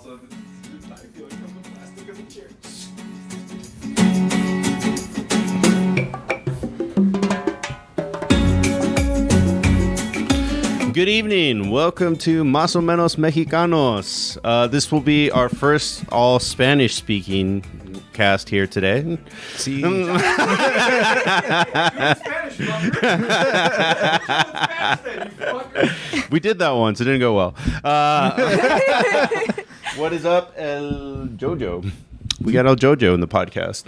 also I feel like from the plastic of the chair. Good evening. Welcome to O Menos Mexicanos. This will be our first all Spanish-speaking cast here today. Sí. We did that once. It didn't go well. What is up, El Jojo? We got El Jojo in the podcast.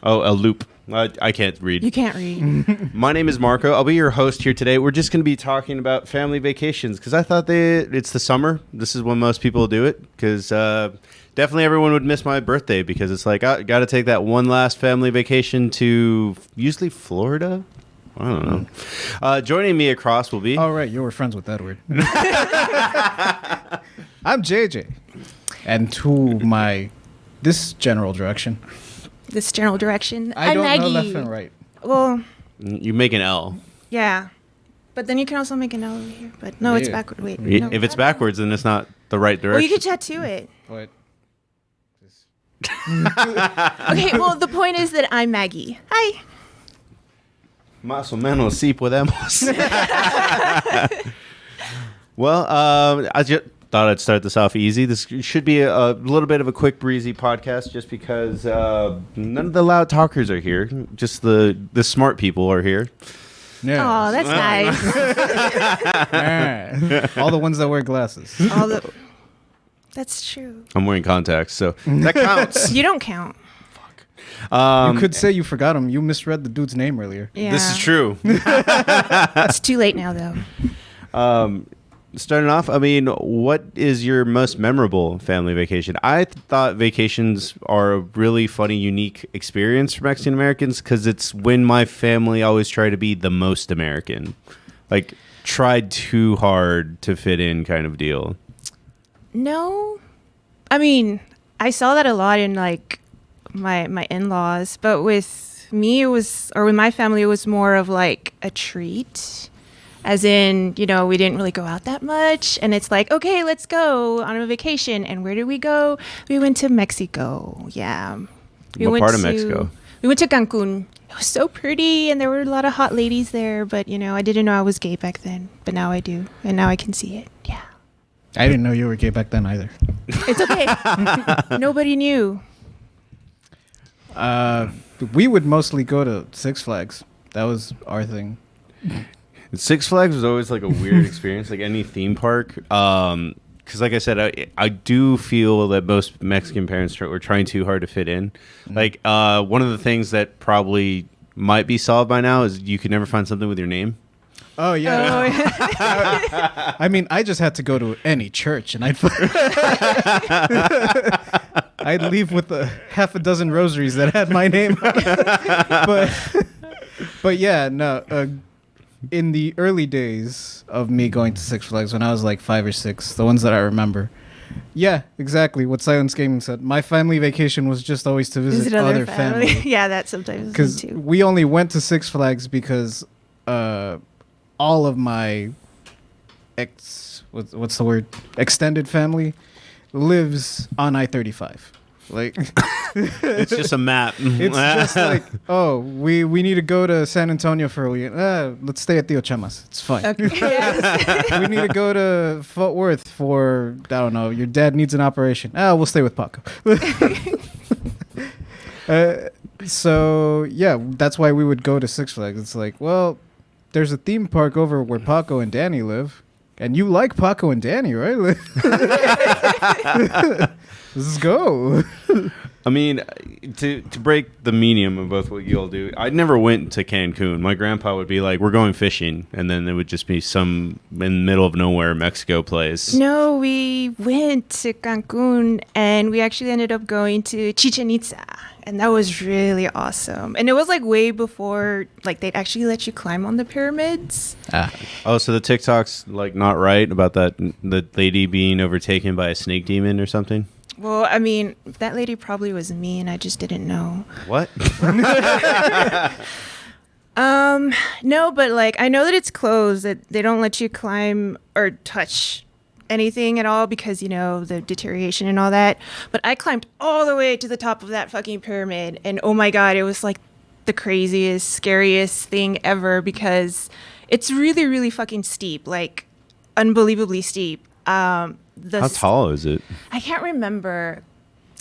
Oh, El Loop. I can't read. You can't read. My name is Marco. I'll be your host here today. We're just going to be talking about family vacations because I thought it's the summer. This is when most people do it because definitely everyone would miss my birthday because it's like, I got to take that one last family vacation to usually Florida. I don't know. Joining me across will be... Oh, right. You were friends with Edward. I'm JJ. And to this general direction... This general direction. I don't Maggie. know left and right. Well, you make an L. yeah. But then you can also make an L over here. But no, it's Yeah. backward. Wait. No, If it's backwards, then it's not the right direction. Well, you could tattoo it. But Okay, well, the point is that I'm Maggie. Hi. Más o menos sí podemos. Well, I just thought I'd start this off easy. This should be a little bit of a quick, breezy podcast just because none of the loud talkers are here. Just the smart people are here. yeah. Oh, that's nice. All the ones that wear glasses. That's true. I'm wearing contacts, so that counts. You don't count. You could say you forgot him. You misread the dude's name earlier. Yeah. This is true. It's too late now, though. Starting off, I mean, what is your most memorable family vacation? I thought vacations are a really funny, unique experience for Mexican Americans because it's when my family always try to be the most American. Like, tried too hard to fit in kind of deal. No. I mean, I saw that a lot in, like, my in-laws. But with me, with my family, it was more of, like, a treat. As in, we didn't really go out that much. And it's like, okay, let's go on a vacation. And where did we go? We went to Mexico. Yeah. What part of Mexico? We went to Cancun. It was so pretty. And there were a lot of hot ladies there. But, I didn't know I was gay back then. But now I do. And now I can see it. Yeah. I didn't know you were gay back then either. It's okay. Nobody knew. We would mostly go to Six Flags. That was our thing. Six Flags was always like a weird experience, like any theme park. Because like I said, I do feel that most Mexican parents were trying too hard to fit in. Like one of the things that probably might be solved by now is you could never find something with your name. Oh, yeah. I mean, I just had to go to any church, and I'd leave with half a dozen rosaries that had my name. But yeah, no. In the early days of me going to Six Flags, when I was like 5 or 6, the ones that I remember, yeah, exactly what Silence Gaming said. My family vacation was just always to visit other family. Yeah, that sometimes Because too. we only went to Six Flags because all of my extended family lives on I-35. Like It's just a map. it's just like, oh, we need to go to San Antonio for a week. Let's stay at Tio Chamas. It's fine. Okay. Yes. We need to go to Fort Worth for, I don't know, your dad needs an operation. We'll stay with Paco. So yeah, that's why we would go to Six Flags. It's like, well, there's a theme park over where Paco and Danny live, and you like Paco and Danny, right? Let's go. I mean, to break the medium of both what you all do, I never went to Cancun. My grandpa would be like, we're going fishing. And then there would just be some in the middle of nowhere Mexico place. No, we went to Cancun and we actually ended up going to Chichen Itza. And that was really awesome. And it was like way before like they'd actually let you climb on the pyramids. Oh, so the TikTok's like not right about the lady being overtaken by a snake demon or something? Well, I mean, that lady probably was me and I just didn't know. What? No, but like I know that it's closed, that they don't let you climb or touch anything at all because, you know, the deterioration and all that. But I climbed all the way to the top of that fucking pyramid. And oh my God, it was like the craziest, scariest thing ever because it's really, really fucking steep, like unbelievably steep. How tall is it? I can't remember.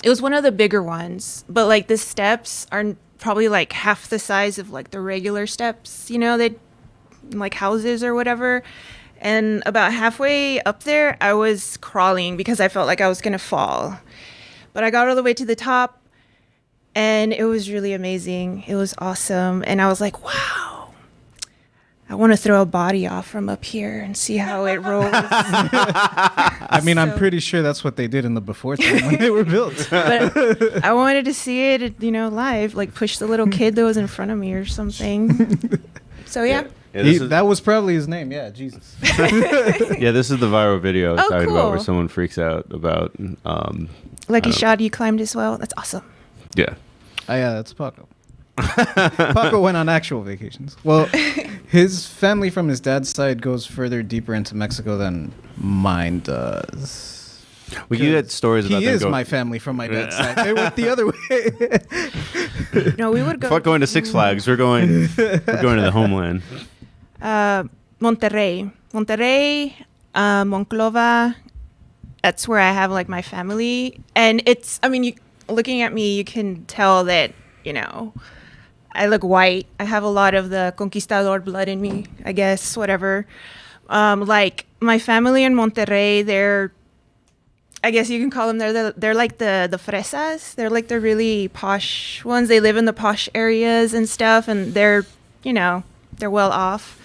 It was one of the bigger ones, but like the steps are probably like half the size of like the regular steps, you know, they like houses or whatever. And about halfway up there, I was crawling because I felt like I was going to fall. But I got all the way to the top and it was really amazing. It was awesome. And I was like, wow, I want to throw a body off from up here and see how it rolls. I mean, I'm pretty sure that's what they did in the before time when they were built. But I wanted to see it, you know, live, like push the little kid that was in front of me or something. So, yeah. That was probably his name. Yeah, Jesus. Yeah, this is the viral video I was talking about where cool. someone freaks out about. Lucky shot, you climbed as well. That's awesome. Yeah. Oh, yeah, that's Paco. Paco went on actual vacations. Well, his family from his dad's side goes further deeper into Mexico than mine does. Well, you had stories about He them is going. my fammy from my dad's side. They went the other way. No, we would go. Fuck going to Six Flags. We're going to the homeland. Monterrey, Monclova. That's where I have like my family, and it's. I mean, looking at me, you can tell that you know, I look white. I have a lot of the conquistador blood in me. I guess whatever. Like my family in Monterrey, they're. I guess you can call them. They're like the fresas. They're like the really posh ones. They live in the posh areas and stuff, and they're you know they're well off.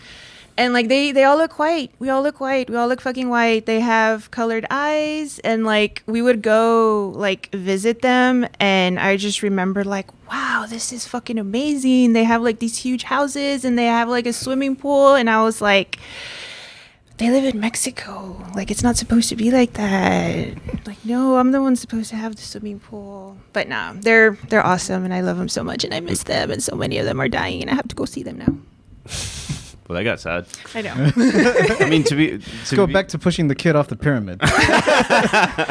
And like they all look white. We all look white. We all look fucking white. They have colored eyes, and like we would go like visit them, and I just remember like, wow, this is fucking amazing. They have like these huge houses, and they have like a swimming pool, and I was like, they live in Mexico. Like it's not supposed to be like that. Like no, I'm the one supposed to have the swimming pool. But no, they're awesome, and I love them so much, and I miss them, and so many of them are dying, and I have to go see them now. Well, that got sad. I know. I mean, Let's go back to pushing the kid off the pyramid.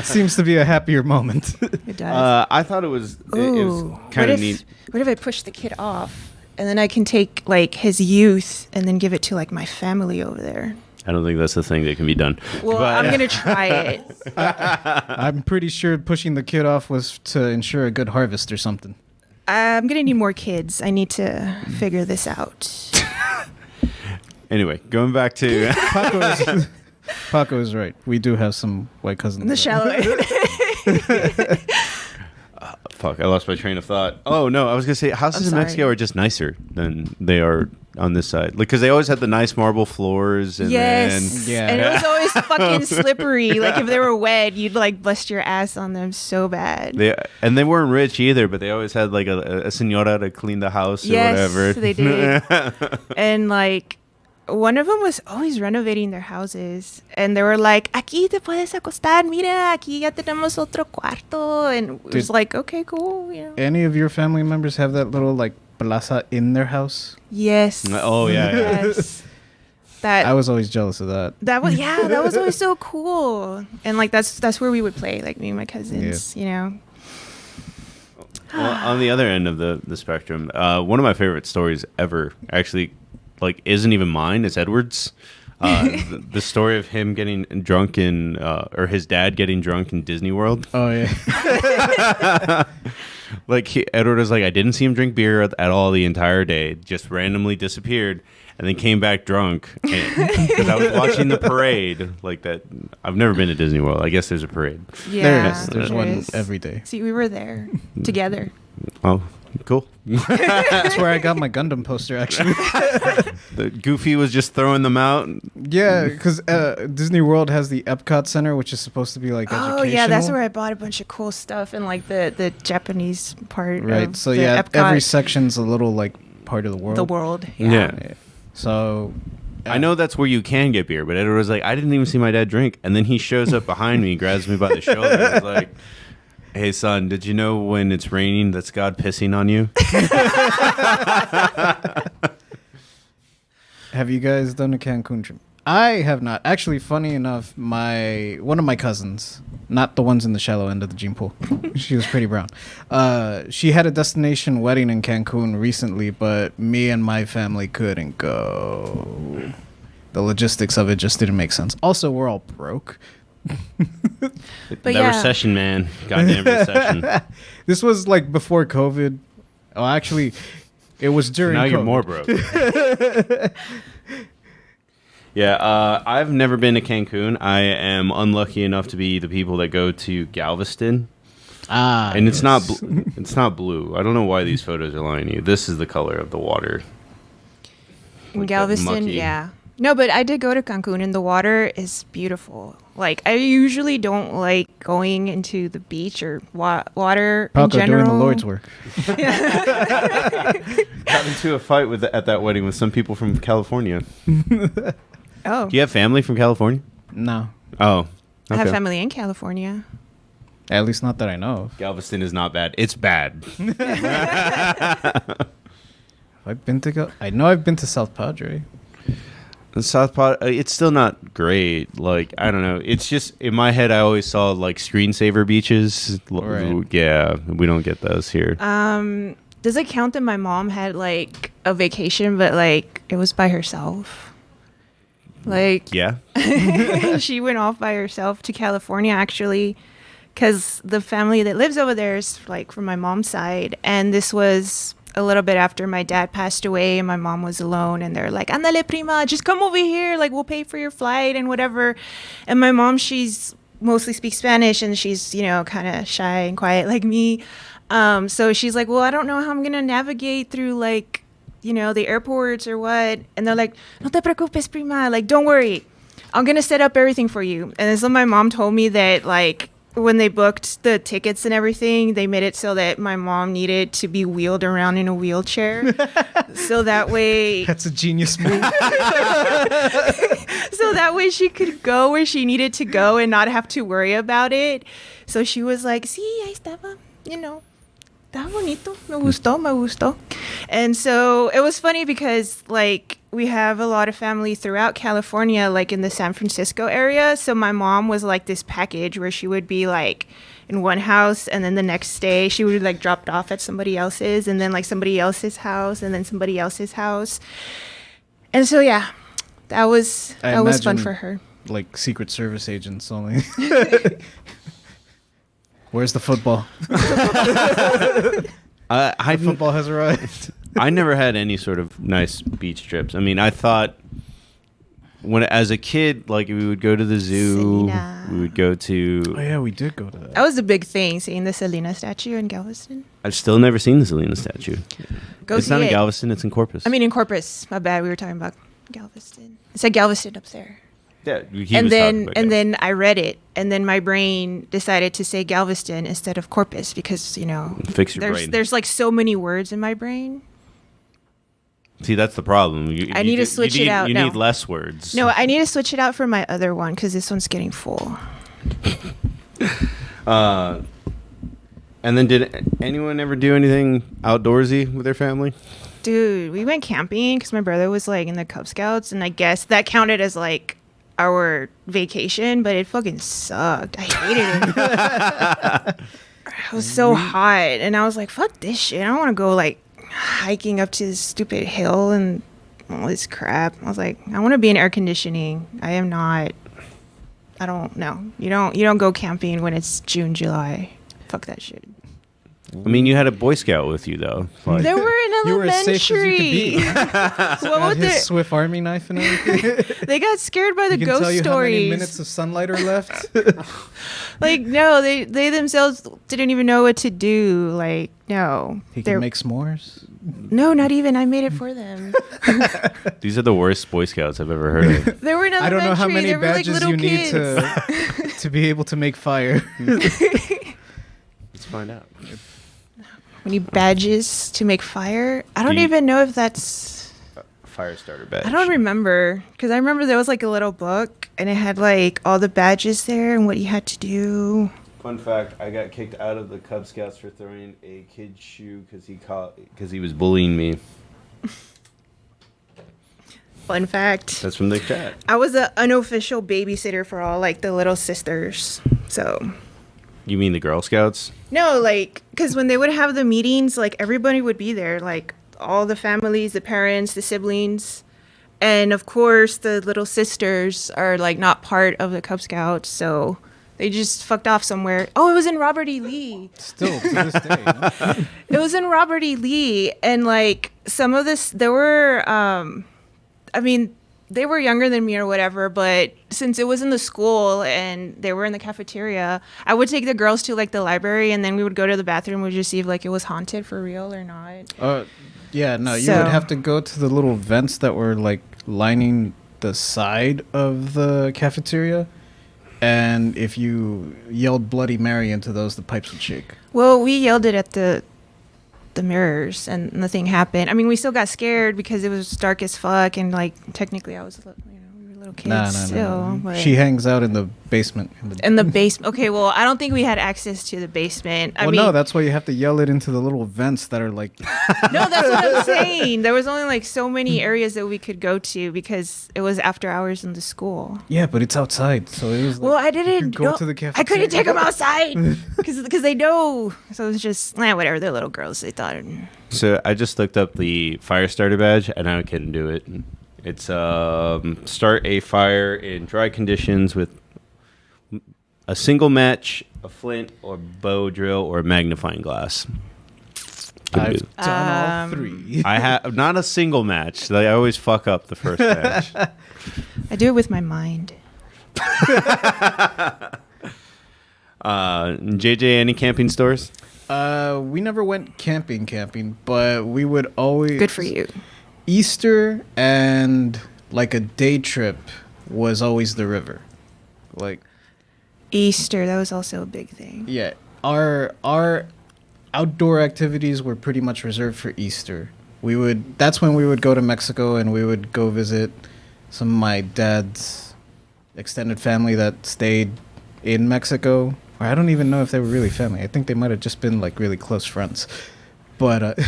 Seems to be a happier moment. It does. I thought it was kind of neat. What if I push the kid off and then I can take like his youth and then give it to like my family over there? I don't think that's the thing that can be done. Well, But- I'm gonna try it. I'm pretty sure pushing the kid off was to ensure a good harvest or something. I'm gonna need more kids. I need to figure this out. Anyway, going back to Paco is right. We do have some white cousins. The shallow end. fuck, I lost my train of thought. Oh no, I was gonna say houses in sorry. Mexico are just nicer than they are on this side. Like, because they always had the nice marble floors. And Yes. Yeah. And it was always fucking slippery. Like if they were wet, you'd like bust your ass on them so bad. They weren't rich either, but they always had like a señora to clean the house or Yes, whatever. they did. And like one of them was always renovating their houses, and they were like, "Aquí te puedes acostar. Mira, aquí ya tenemos otro cuarto." And it was Did- like, "Okay, cool." You know. Any of your family members have that little like plaza in their house? Yes. Oh yeah. Yes. That I was always jealous of that. that was that was always so cool. And like that's where we would play, like me and my cousins. You know. Well, on the other end of the spectrum, one of my favorite stories ever actually like isn't even mine. It's Edward's. The story of him getting drunk in, or his dad getting drunk in Disney World. Oh yeah. Like Edward was like, I didn't see him drink beer at all the entire day. Just randomly disappeared, and then came back drunk because I was watching the parade. Like that, I've never been to Disney World. I guess there's a parade. Yeah. There is. There's there one is. every day. See, we were there together. Oh, cool. That's where I got my Gundam poster, actually. The Goofy was just throwing them out. Yeah, because Disney World has the Epcot Center, which is supposed to be like educational. Oh yeah, that's where I bought a bunch of cool stuff and like the Japanese part. Right. Of So the yeah, Epcot, every section's a little like part of the world. the world. Yeah. Yeah. So I know that's where you can get beer, but Edward was like, I didn't even see my dad drink. And then he shows up behind me, grabs me by the shoulder, and was like, hey, son, did you know when it's raining, that's God pissing on you? Have you guys done a Cancun trip? I have not. Actually, funny enough, one of my cousins, not the ones in the shallow end of the gene pool, she was pretty brown. She had a destination wedding in Cancun recently, but me and my family couldn't go. The logistics of it just didn't make sense. Also, we're all broke. But that recession, man. Goddamn recession. This was like before COVID. Oh, actually, it was during Now COVID. you're more broke. Yeah, I've never been to Cancun. I am unlucky enough to be the people that go to Galveston. And it's not it's not blue. I don't know why these photos are lying to you. This is the color of the water. In Like that Galveston, mucky. yeah. No, but I did go to Cancun, and the water is beautiful. Like, I usually don't like going into the beach or water in Paco general. doing the Lord's work. Got into a fight at that wedding with some people from California. Oh, Do you have family from California? No, Oh, I have okay. family in California. at least not that I know of. Galveston is not bad. It's bad. I've been to. I know I've been to South Padre. The South Pod, it's still not great. Like, I don't know. It's just, in my head, I always saw, like, screensaver beaches. Right. Yeah, we don't get those here. Does it count that my mom had like a vacation, but like it was by herself? Like, Yeah. she went off by herself to California actually, because the family that lives over there is like from my mom's side, and this was a little bit after my dad passed away and my mom was alone, and they're like, "Andale prima, just come over here, like we'll pay for your flight and whatever." And my mom, she's mostly speaks Spanish, and she's, you know, kind of shy and quiet like me. So she's like, "Well, I don't know how I'm gonna navigate through, like, you know, the airports or what." And they're like, "No te preocupes, prima, like don't worry, I'm gonna set up everything for you." And so my mom told me that, like, when they booked the tickets and everything, they made it so that my mom needed to be wheeled around in a wheelchair. So that way, That's a genius move. so that way she could go where she needed to go and not have to worry about it. So she was like, "Sí, ahí estaba, you know, está bonito, me gustó, me gustó." And so it was funny because, like, we have a lot of family throughout California, like in the San Francisco area. So my mom was like this package where she would be like in one house, and then the next day she would be like dropped off at somebody else's, and then like somebody else's house, and then somebody else's house. And so yeah, that was I fun imagine, for her. Like Secret Service agents only. Where's the football? Football has arrived. I never had any sort of nice beach trips. I mean, I thought as a kid, like, we would go to the zoo. Selena. We would go to. Oh yeah, we did go to that. That was a big thing, seeing the Selena statue in Galveston. I've still never seen the Selena statue. Go It's see not it. in Galveston. It's in Corpus. I mean, in Corpus. My bad. We were talking about Galveston. It said Galveston up there. yeah. And then I read it, and then my brain decided to say Galveston instead of Corpus because, you know, Fix your brain. there's like so many words in my brain. See, that's the problem. I need to switch it out. You No. need less words. No, I need to switch it out for my other one because this one's getting full. And then, did anyone ever do anything outdoorsy with their family? Dude, we went camping because my brother was like in the Cub Scouts, and I guess that counted as like our vacation, but it fucking sucked. I hated it. It was so hot, and I was like, fuck this shit. I don't want to go like hiking up to this stupid hill and all this crap. I was like, I want to be in air conditioning. I don't know. You don't go camping when it's June, July. Fuck that shit. I mean, you had a Boy Scout with you, though. Like, They were in You were as safe as you could elementary. be. What Got would his they- Swift Army knife and everything. They got scared by the He can ghost tell you how many stories. minutes of sunlight are left. Like, no, they themselves didn't even know what to do. Like, no. He They're- can make s'mores. No, not even. I made it for them. these are the worst Boy Scouts I've ever heard of. They were in elementary. I don't know how many they were like badges little you need kids. to be able to make fire. Let's find out. We need badges to make fire. I don't Do you- even know if that's... Fire starter badge. I don't remember. Because I remember there was like a little book, and it had like all the badges there and what you had to do. Fun fact: I got kicked out of the Cub Scouts for throwing a kid's shoe because he was bullying me. Fun fact. That's from the chat. I was an unofficial babysitter for all like the little sisters. So You mean the Girl Scouts? no, like because when they would have the meetings, like everybody would be there, like all the families, the parents, the siblings, and of course the little sisters are like not part of the Cub Scouts, so they just fucked off somewhere. Oh, it was in Robert E. Lee. Still to this day. No? It was in Robert E. Lee, and like some of this, there were, I mean, they were younger than me or whatever, but since it was in the school and they were in the cafeteria, I would take the girls to like the library, and then we would go to the bathroom and just see if like it was haunted for real or not. Yeah, no, you So- would have to go to the little vents that were like lining the side of the cafeteria. And if you yelled Bloody Mary into those, the pipes would shake. Well, we yelled it at the mirrors, and nothing happened. I mean, we still got scared because it was dark as fuck, and like technically, I was, we were little kids still. But She hangs out in the basement. in the basement. Okay, well, I don't think we had access to the basement. I Well, mean, no, that's why you have to yell it into the little vents that are like. no, that's what I'm saying. There was only like so many areas that we could go to because it was after hours in the school. Yeah, but it's outside, so it was. Like, Well, I you didn't could go no, to the I cafeteria. couldn't take them outside because they know. So it was just whatever. They're little girls. They thought. So I just looked up the fire starter badge, and I couldn't do it. It's start a fire in dry conditions with a single match, a flint, or bow drill, or a magnifying glass. Couldn't do I've it. done all three. I have not a single match. I always fuck up the first match. I do it with my mind. JJ, any camping stores? We never went camping, but we would always. Good for you. Easter and like a day trip was always the river. Like, Easter, that was also a big thing. yeah, our outdoor activities were pretty much reserved for Easter. That's when we would go to Mexico and we would go visit some of my dad's extended family that stayed in Mexico. Or I don't even know if they were really family. I think they might have just been like really close friends. But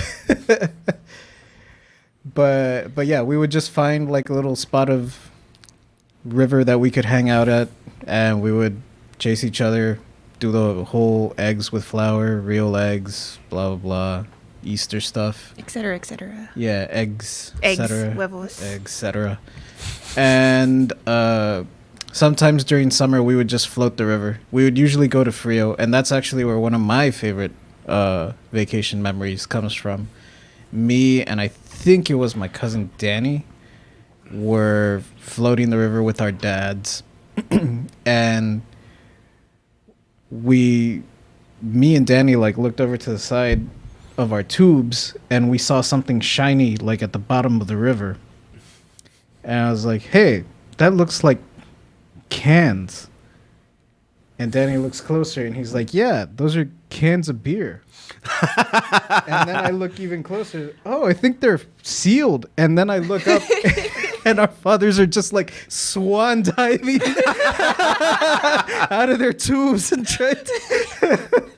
but yeah, we would just find like a little spot of river that we could hang out at, and we would chase each other, do the whole eggs with flour, real eggs, blah blah blah, Easter stuff. Etc. Etc. Yeah, eggs, Eggs, etc. huevos. etc. And sometimes during summer we would just float the river. We would usually go to Frio, and that's actually where one of my favorite vacation memories comes from. Me and I think it was my cousin Danny were floating the river with our dads, and me and Danny like looked over to the side of our tubes, and we saw something shiny like at the bottom of the river, and I was like, "Hey, that looks like cans." And Danny looks closer, and he's like, "Yeah, those are cans of beer." And then I look even closer. Oh, I think they're sealed. And then I look up, and our fathers are just like swan diving out of their tubes and trying to.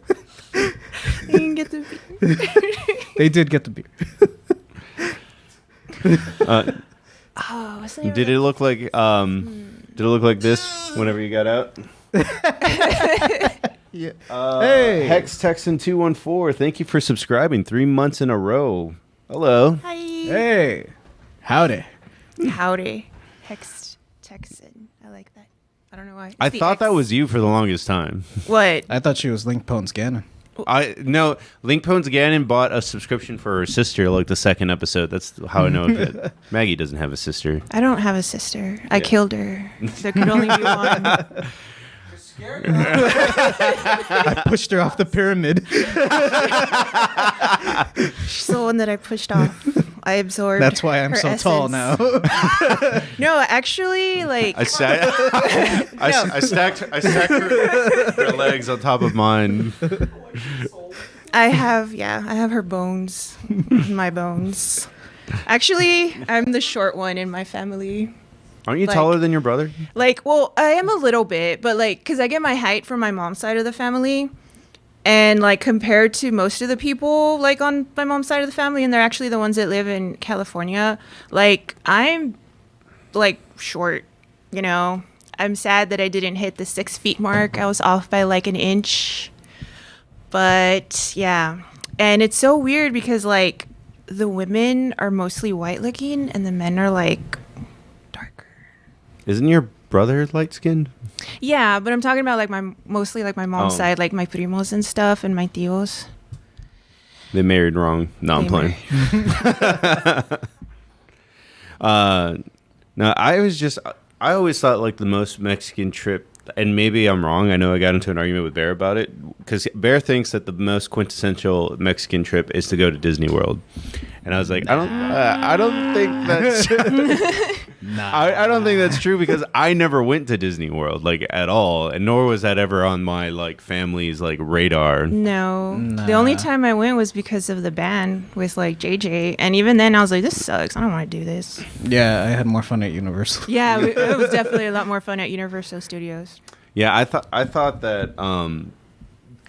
You can get the They did get the beer. Oh, what's the name of Did it look like did it look like this whenever you got out? Yeah. Hey, Hex Texan 214. Thank you for subscribing 3 months in a row. Hello. Hi. Hey. Howdy. Howdy. Hex Texan. I like that. I don't know why. I It's the thought that X. was you for the longest time. What? I thought she was Link Pone Scannon. No, Link Pones Gannon bought a subscription for her sister like the second episode. That's how I know that Maggie doesn't have a sister. I don't have a sister. I killed her. There could only be one. I pushed her off the pyramid. She's the one that I pushed off. I absorbed. That's why I'm her so tall essence. now. No, actually, like I stacked her legs on top of mine. I have her bones, my bones. Actually, I'm the short one in my family. Aren't you Like- taller than your brother? Like, well, I am a little bit, but like, because I get my height from my mom's side of the family. And like, compared to most of the people, like on my mom's side of the family, and they're actually the ones that live in California, like, I'm like short, you know. I'm sad that I didn't hit the 6 feet mark. I was off by like an inch. But yeah. And it's so weird because like the women are mostly white looking and the men are like darker. Isn't your brother light skinned? Yeah, but I'm talking about like mostly like my mom's Oh. side, like my primos and stuff and my tios. They married wrong. No, I'm They playing. No, I always thought like the most Mexican trip, and maybe I'm wrong. I know I got into an argument with Bear about it because Bear thinks that the most quintessential Mexican trip is to go to Disney World, and I was like, I don't think that's. I don't think that's true because I never went to Disney World like at all, and nor was that ever on my like family's like radar. No. Nah. The only time I went was because of the band with like JJ. And even then I was like, this sucks. I don't want to do this. Yeah, I had more fun at Universal. Yeah, it was definitely a lot more fun at Universal Studios. Yeah, I thought that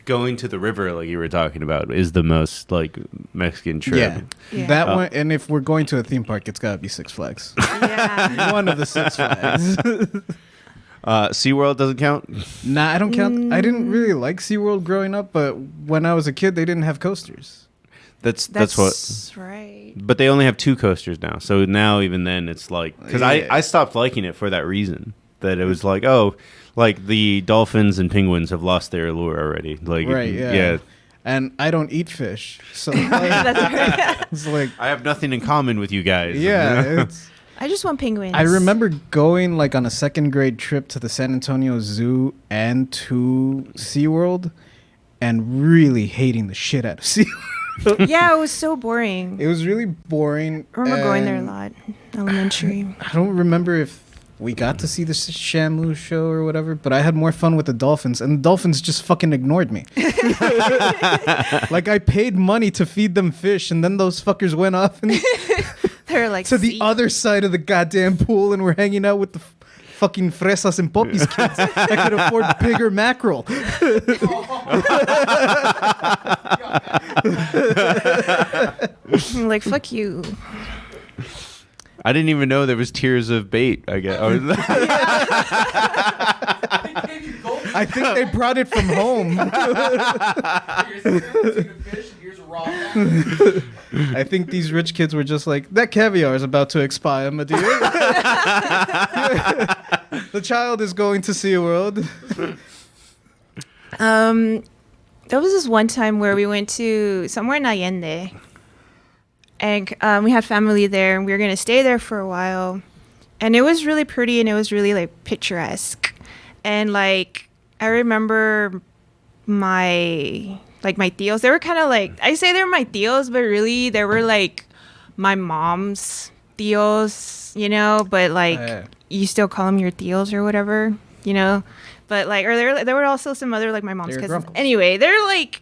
going to the river, like you were talking about, is the most like Mexican trip. Yeah. Yeah. That Oh. one, and if we're going to a theme park, it's gotta be Six Flags. Yeah. One of the Six Flags. SeaWorld doesn't count. Nah, I don't count. I didn't really like SeaWorld growing up, but when I was a kid, they didn't have coasters. That's That's what. right. But they only have 2 coasters now. So now even then it's like because Yeah. I stopped liking it for that reason. That it was like, oh, like the dolphins and penguins have lost their allure already. Like Right, yeah. And I don't eat fish. So That's right. it's like, I have nothing in common with you guys. yeah. It's, I just want penguins. I remember going like on a 2nd grade trip to the San Antonio Zoo and to SeaWorld and really hating the shit out of SeaWorld. Yeah, it was so boring. It was really boring. I remember going there a and lot. Elementary. I don't remember if we got to see the Shamu show or whatever, but I had more fun with the dolphins, and the dolphins just fucking ignored me. Like, I paid money to feed them fish, and then those fuckers went off and They're like to the "See?" other side of the goddamn pool, and we're hanging out with the fucking fresas and poppies kids that could afford bigger mackerel. I'm like, fuck you. I didn't even know there was tiers of bait. I guess. They gave you gold. I think they brought it from home. Here's a fish. Here's a raw mackerel. I think these rich kids were just like, that caviar is about to expire, my dear. The child is going to SeaWorld. There was this one time where we went to somewhere in Allende, and we had family there, and we were gonna stay there for a while, and it was really pretty, and it was really like picturesque, and like I remember my tios. They were kind of like, I say they're my tios, but really they were like my mom's tios, you know. But like you still call them your tios or whatever, you know. But like, or there were also some other like my mom's They were cousins. grunkles. Anyway, they're like,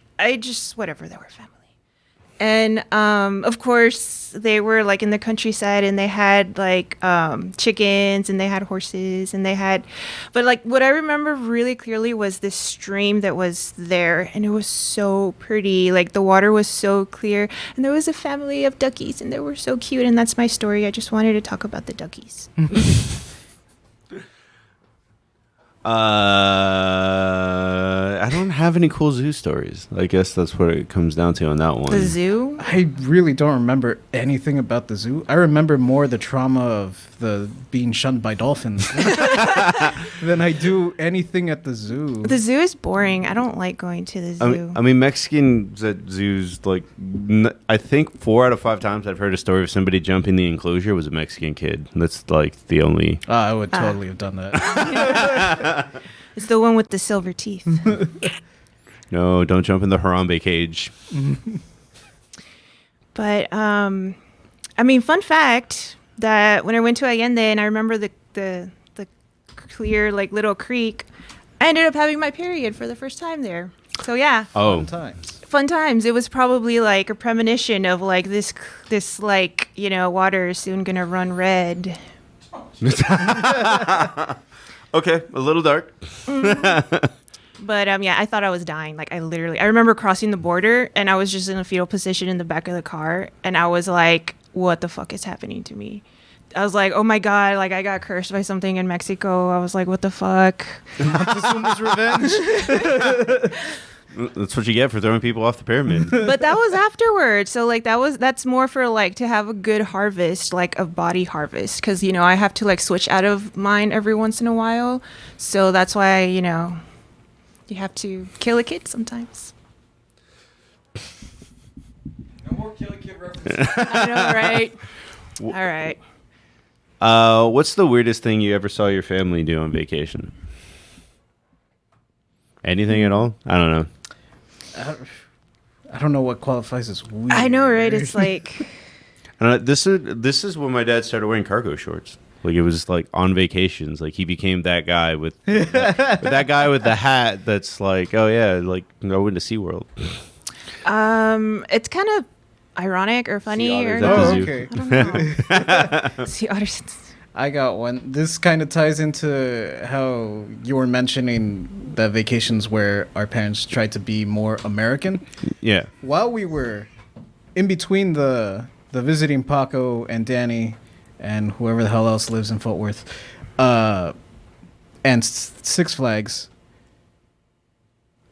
whatever, they were family. And of course they were like in the countryside, and they had like chickens, and they had horses, and they had, but like what I remember really clearly was this stream that was there, and it was so pretty. Like the water was so clear, and there was a family of duckies, and they were so cute. And that's my story. I just wanted to talk about the duckies. I don't have any cool zoo stories. I guess that's what it comes down to on that one. The zoo. I really don't remember anything about the zoo. I remember more the trauma of the being shunned by dolphins than I do anything at the zoo. The zoo is boring. I don't like going to the zoo. I mean, Mexicans at zoos, like, I think 4 out of 5 times I've heard a story of somebody jumping the enclosure was a Mexican kid. That's like the only. I would totally have done that. It's the one with the silver teeth. No, don't jump in the Harambe cage. But I mean, fun fact that when I went to Allende and I remember the clear like little creek, I ended up having my period for the first time there. So yeah, Oh, Sometimes. fun times. It was probably like a premonition of like this like, you know, water is soon gonna run red. okay, a little dark. But yeah, I thought I was dying. Like I remember crossing the border and I was just in a fetal position in the back of the car, and I was like, what the fuck is happening to me? I was like, oh my God, like I got cursed by something in Mexico. I was like, what the fuck? Montezuma's revenge. That's what you get for throwing people off the pyramid. But that was afterwards. So like that's more for like to have a good harvest, like a body harvest. Cause you know, I have to like switch out of mine every once in a while. So that's why, you know, you have to kill a kid sometimes. No more Kill a Kid references. I know, right? All right. What's the weirdest thing you ever saw your family do on vacation? Anything at all? I don't know. I don't know what qualifies as weird. I know, right? It's like I don't know. This is when my dad started wearing cargo shorts. Like it was like on vacations. Like he became that guy with that guy with the hat. That's like, oh yeah, like go into SeaWorld. it's kind of ironic or funny Sea or otters at the zoo. okay. I don't know. See otters. I got one. This kind of ties into how you were mentioning the vacations where our parents tried to be more American. Yeah. While we were in between the visiting Paco and Danny and whoever the hell else lives in Fort Worth, and Six Flags,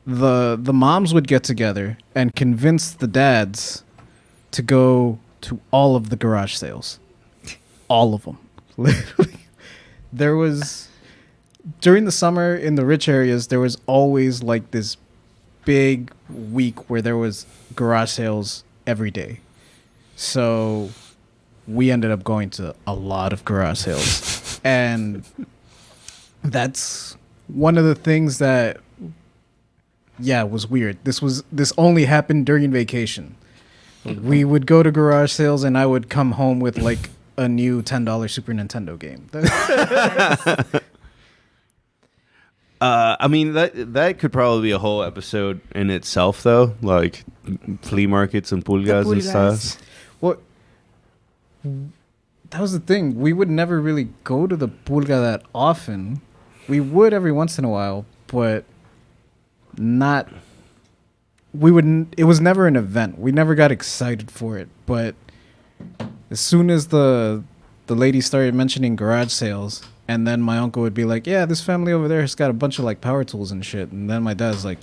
the moms would get together and convince the dads to go to all of the garage sales. All of them. Literally. There was, during the summer in the rich areas, there was always like this big week where there was garage sales every day. So we ended up going to a lot of garage sales. And that's one of the things that, yeah, was weird. This only happened during vacation. We would go to garage sales and I would come home with like a new $10 Super Nintendo game. I mean that could probably be a whole episode in itself, though. Like flea markets and pulgas and stuff. Well, that was the thing. We would never really go to the pulga that often. We would every once in a while, but not. We wouldn't. It was never an event. We never got excited for it. But as soon as the lady started mentioning garage sales, and then my uncle would be like, "Yeah, this family over there has got a bunch of like power tools and shit," and then my dad's like,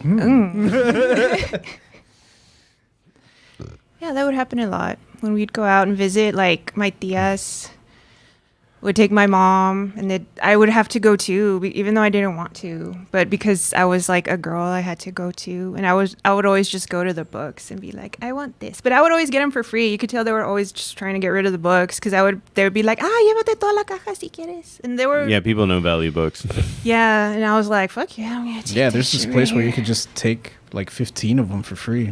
Yeah, that would happen a lot when we'd go out and visit. Like my tias would take my mom, and I would have to go too, even though I didn't want to. But because I was like a girl, I had to go too, and I would always just go to the books and be like, I want this. But I would always get them for free. You could tell they were always just trying to get rid of the books because they would be like, llévate toda la caja si quieres, and they were People know value books. yeah, and I was like, fuck yeah, I'm gonna take "Yeah, there's this this shit place right where you here." could just take like 15 of them for free."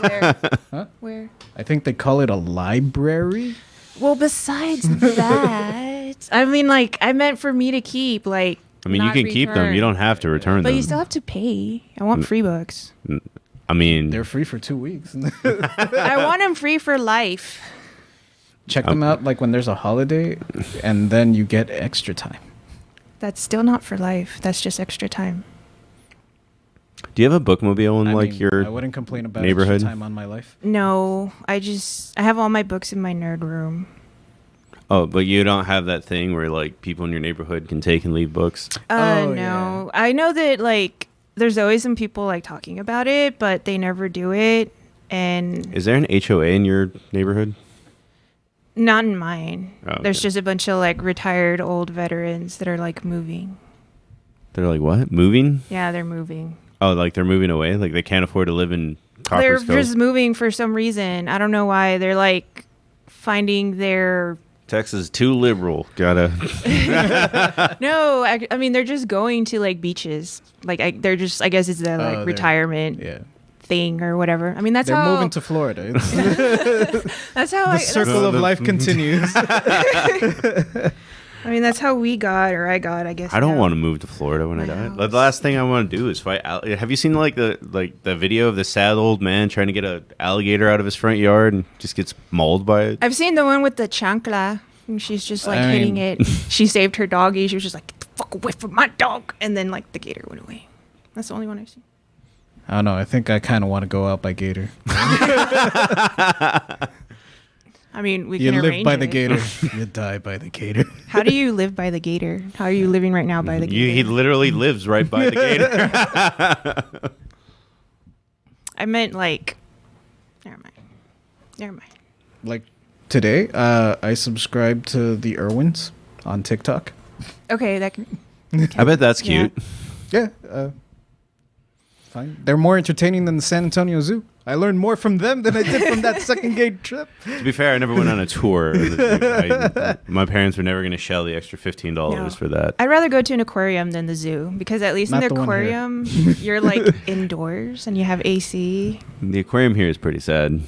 Where? Huh? Where? I think they call it a library. Well, besides that, I mean, like, I meant for me to keep, like, I mean, you not can keep them. return. You don't have to return But them. you still have to pay. I want free books. I mean, They're free for 2 weeks. I want them free for life. Check them out like when there's a holiday, and then you get extra time. That's still not for life. That's just extra time. do you have a bookmobile in I like mean, your I wouldn't complain about neighborhood? extra time on my life. No, I have all my books in my nerd room. Oh, but you don't have that thing where like people in your neighborhood can take and leave books. Oh, No. I know that, like, there's always some people, like, talking about it, but they never do it. And Is there an HOA in your neighborhood? not in mine. Oh, There's okay. just a bunch of, like, retired old veterans that are, like, moving. They're like what? Moving? Yeah, they're moving. Oh, like they're moving away? Like they can't afford to live in They're Coppersville? just moving for some reason. I don't know why. They're like finding their Texas is too liberal. Gotta. no. I mean, they're just going to like beaches. Like they're just. I guess it's the like they're- retirement Yeah, thing or whatever. I mean, that's they're how. moving to Florida. It's that's how. the circle of life continues. I mean, that's how we got, or I got. I guess. I don't now. want to move to Florida when I My die. house. Like, the last thing I want to do is fight. Have you seen like the video of the sad old man trying to get an alligator out of his front yard and just gets mauled by it? I've seen the one with the chancla. And she's just like I hitting mean- it. She saved her doggy. She was just like, "Get the fuck away from my dog!" And then like the gator went away. That's the only one I've seen. I don't know. I think I kind of want to go out by gator. I mean, we You can live arrange by the it. gator. You die by the gator. How do you live by the gator? How are you living right now by the gator? He literally lives right by the gator. I meant like. Never mind. Like today, I subscribed to the Irwins on TikTok. Okay, that can. I bet that's cute. Yeah, fine. They're more entertaining than the San Antonio Zoo. I learned more from them than I did from that second gate trip. To be fair, I never went on a tour. Of the zoo. My parents were never going to shell the extra $15 No. for that. I'd rather go to an aquarium than the zoo because at least Not in the the one here. aquarium you're like indoors and you have AC. The aquarium here is pretty sad.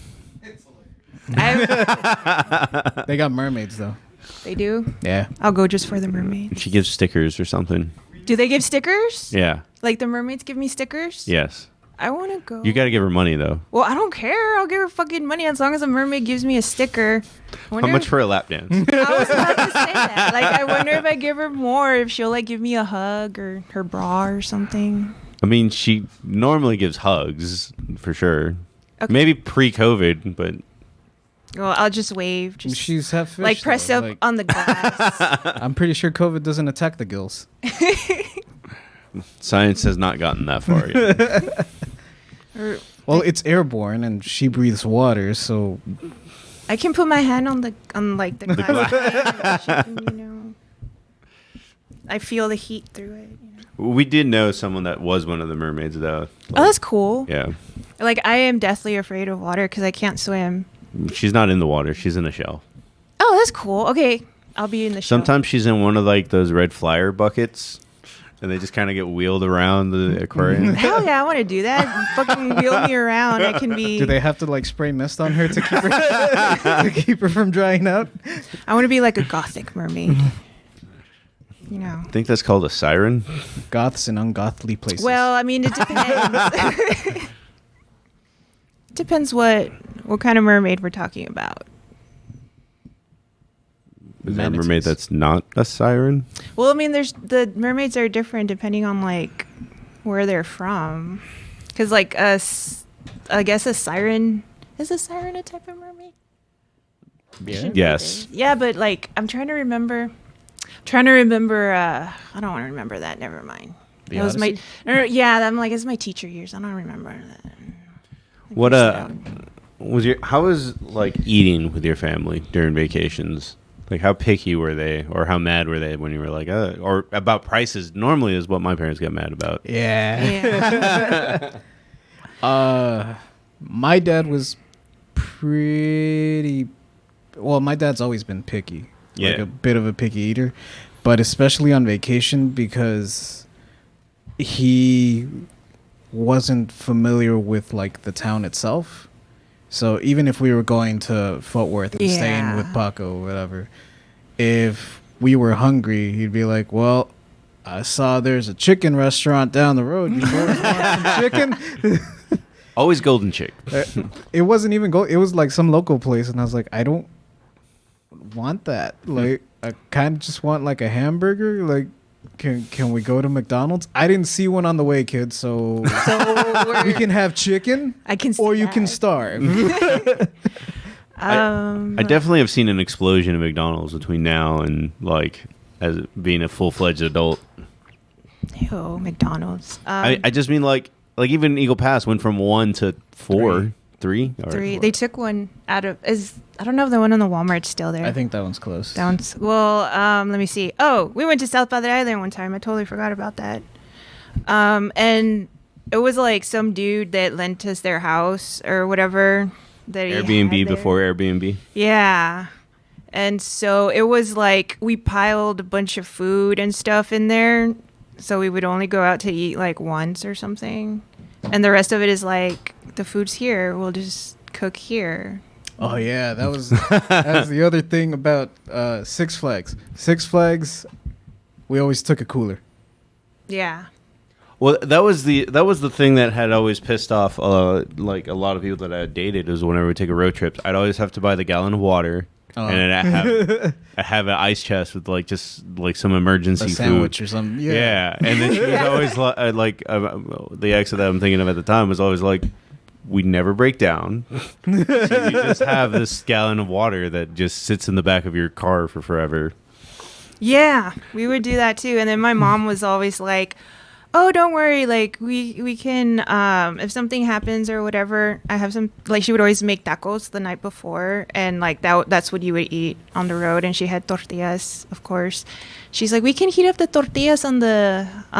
They got mermaids though. They do. Yeah. I'll go just for the mermaid. She gives stickers or something. Do they give stickers? Yeah. Like the mermaids give me stickers? Yes. I want to go. You got to give her money though. Well, I don't care. I'll give her fucking money as long as a mermaid gives me a sticker. How much for a lap dance? I was about to say that. Like, I wonder if I give her more, if she'll like give me a hug or her bra or something. I mean, she normally gives hugs for sure. Okay. Maybe pre-COVID, but Well, I'll just wave. Just She's half fish. like press though. up Like, on the glass. I'm pretty sure COVID doesn't attack the gills. science has not gotten that far yet. Or Well, it's airborne and she breathes water, so I can put my hand on like the glass. and she can, I feel the heat through it. We did know someone that was one of the mermaids though. Oh, that's cool. Yeah. Like, I am deathly afraid of water because I can't swim. She's not in the water. She's in a shell. Oh, that's cool. Okay, I'll be in the show. Sometimes she's in one of like those red flyer buckets, and they just kind of get wheeled around the aquarium. Hell yeah, I want to do that. Fucking wheel me around. I can be. do they have to like spray mist on her to keep her to keep her from drying out? I want to be like a gothic mermaid. I think that's called a siren. Goths in ungothly places. Well, I mean, it depends. Depends what kind of mermaid we're talking about. Is there a Manatees. mermaid that's not a siren? Well, I mean, there's the mermaids are different depending on like where they're from. Because like I guess a siren is a siren a type of mermaid? yeah. Yes. Yeah, but like I'm trying to remember. I don't want to remember that. Never mind. The That was my. Odyssey? Yeah, I'm like it's my teacher years. I don't remember that. What how was like eating with your family during vacations? Like how picky were they, or how mad were they when you were like, or about prices? Normally is what my parents get mad about. Yeah. Yeah. My dad was pretty. Well, my dad's always been picky. Like Yeah. a bit of a picky eater, but especially on vacation because he wasn't familiar with like the town itself. So even if we were going to Fort Worth and staying with Yeah. Paco or whatever, if we were hungry, he'd be like, "Well, I saw there's a chicken restaurant down the road. You boys want some chicken?" Always golden chick. It wasn't even it was like some local place, and I was like, I don't want that. Like, I kind of just want like a hamburger. Like, can we go to McDonald's? I didn't see one on the way, kid. So we can have chicken, I can. See or you can that. starve. I definitely have seen an explosion of McDonald's between now and like as being a full-fledged adult. Ew, McDonald's. I just mean like even Eagle Pass went from 1 to 4, 3. Or 3. 4. They took one out of. I don't know if the one on the Walmart's still there. I think that one's close. That one's. Well, let me see. Oh, we went to South by the Island one time. I totally forgot about that. And it was like some dude that lent us their house or whatever. That he Airbnb had there. before Airbnb. Yeah. And so it was like we piled a bunch of food and stuff in there. So we would only go out to eat like once or something. And the rest of it is like, the food's here. We'll just cook here. Oh yeah, that was the other thing about Six Flags. Six Flags, we always took a cooler. Yeah. Well, that was the thing that had always pissed off like a lot of people that I had dated. Is whenever we take a road trip, I'd always have to buy the gallon of water, Oh. and then I have an ice chest with like just like some emergency A sandwich food. or something. Yeah. And then she was always the ex that I'm thinking of at the time was always like, we never break down. So you just have this gallon of water that just sits in the back of your car for forever. Yeah, we would do that too. And then my mom was always like, "Oh, don't worry. Like we can if something happens or whatever, I have some." Like she would always make tacos the night before, and like that's what you would eat on the road. And she had tortillas, of course. She's like, "We can heat up the tortillas on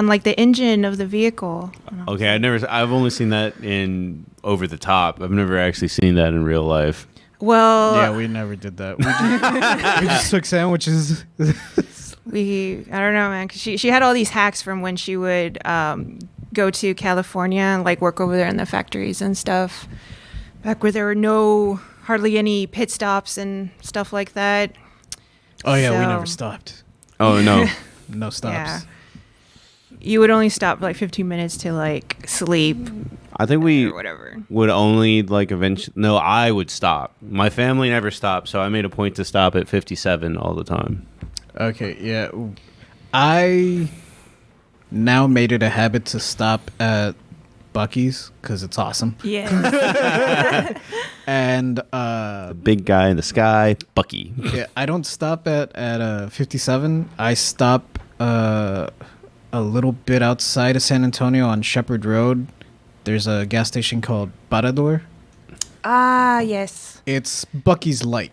like the engine of the vehicle." Okay, I've only seen that in Over the Top. I've never actually seen that in real life. Well, Yeah, we never did that. We just took sandwiches. I don't know, man. 'Cause she had all these hacks from when she would go to California and like work over there in the factories and stuff. Back where there were hardly any pit stops and stuff like that. Oh yeah, we So- never stopped. Oh, no. No stops. Yeah. You would only stop for like 15 minutes to like sleep I think we or whatever. would only like eventually. No, I would stop. My family never stopped, so I made a point to stop at 57 all the time. Okay, yeah. I now made it a habit to stop at Bucky's because it's awesome. Yeah. And Big guy in the sky, Bucky. yeah, I don't stop at 57. I stop a little bit outside of San Antonio on Shepherd Road. There's a gas station called Parador. Ah, yes. It's Bucky's light.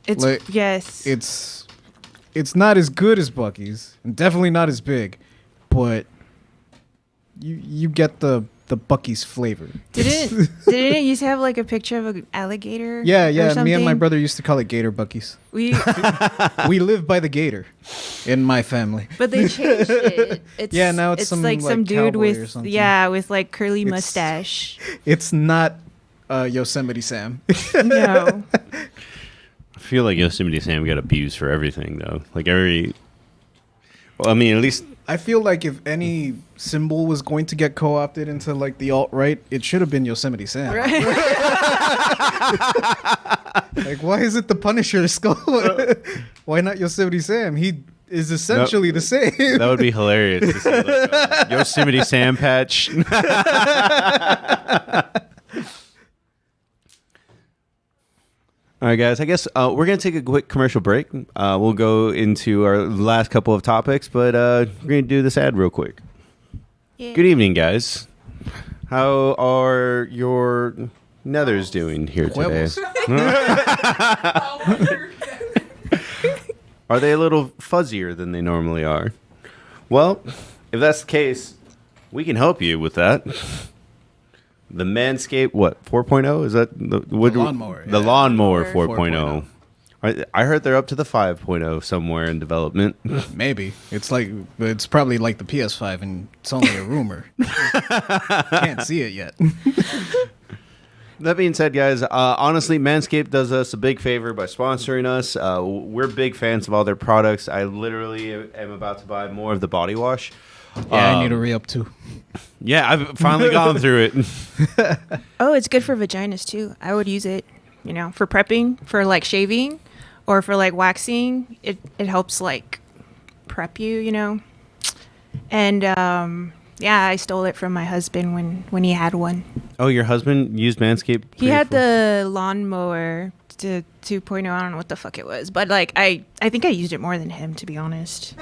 It's Like, yes. It's not as good as Bucky's, and definitely not as big, but you get the Bucky's flavor. Didn't it used to have like a picture of an alligator? Yeah, or yeah. Me and my something? brother used to call it Gator Bucky's. We We live by the gator in my family. but they changed it. It's, Yeah, now it's some, like some like, dude cowboy or with something. with like curly It's- mustache. It's not Yosemite Sam. No. I feel like Yosemite Sam got abused for everything, though. Like every. Well, I mean, at least. I feel like if any symbol was going to get co-opted into like the alt-right, it should have been Yosemite Sam. Right? Like, why is it the Punisher skull? Why not Yosemite Sam? He is essentially the same. That would be hilarious to see like a Yosemite Sam patch. All right, guys. I guess we're going to take a quick commercial break. We'll go into our last couple of topics, but we're going to do this ad real quick. Yeah. Good evening, guys. How are your nethers doing here today? Huevos. Are they a little fuzzier than they normally are? Well, if that's the case, we can help you with that. The Manscaped, what, 4.0? Is that the lawnmower, The yeah. lawnmower 4.0. 4.0. I heard they're up to the 5.0 somewhere in development. Maybe it's probably like the PS5, and it's only a rumor. Can't see it yet. That being said, guys, honestly, Manscaped does us a big favor by sponsoring us. We're big fans of all their products. I literally am about to buy more of the body wash. Yeah, I need to re-up too. Yeah, I've finally gone through it. Oh, it's good for vaginas too. I would use it, for prepping, for like shaving, or for like waxing. It helps like prep you. And yeah, I stole it from my husband when he had one. Oh, your husband used Manscaped? He had the lawnmower to 2.0. I don't know what the fuck it was, but like I think I used it more than him, to be honest.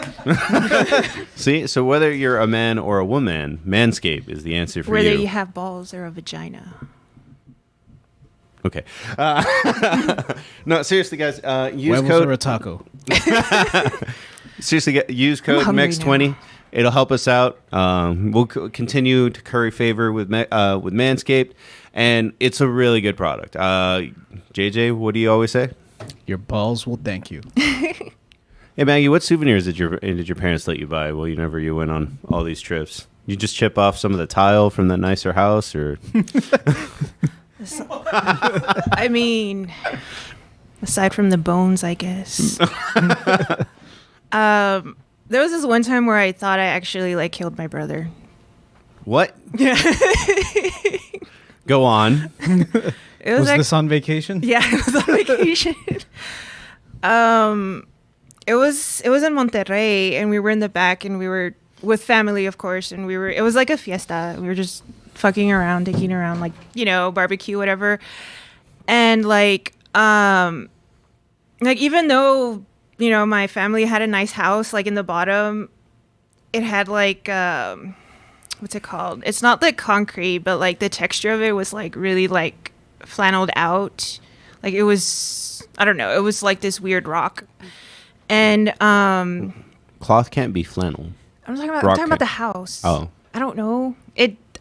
See, so whether you're a man or a woman, Manscaped is the answer for Whether you. you have balls or a vagina. Okay. No, seriously, guys. Use Huevos or a code. taco? Seriously, use code hungry MEX20. now. It'll help us out. We'll continue to curry favor with Manscaped, and it's a really good product. JJ, what do you always say? Your balls will thank you. Hey Maggie, what souvenirs did your parents let you buy? Well, whenever you went on all these trips, you just chip off some of the tile from that nicer house, or I mean, aside from the bones, I guess. There was this one time where I thought I actually like killed my brother. what? Go on. It was, Was this on vacation? yeah, it was on vacation. It was in Monterrey, and we were in the back, and we were with family, of course, and it was like a fiesta. We were just fucking around, dicking around, like, you know, barbecue, whatever. And like even though, you know, my family had a nice house, like in the bottom, it had like what's it called? It's not like concrete, but like the texture of it was like really like flanneled out. Like it was, I don't know, it was like this weird rock. And Cloth can't be flannel. I'm talking about the house. Oh. I don't know.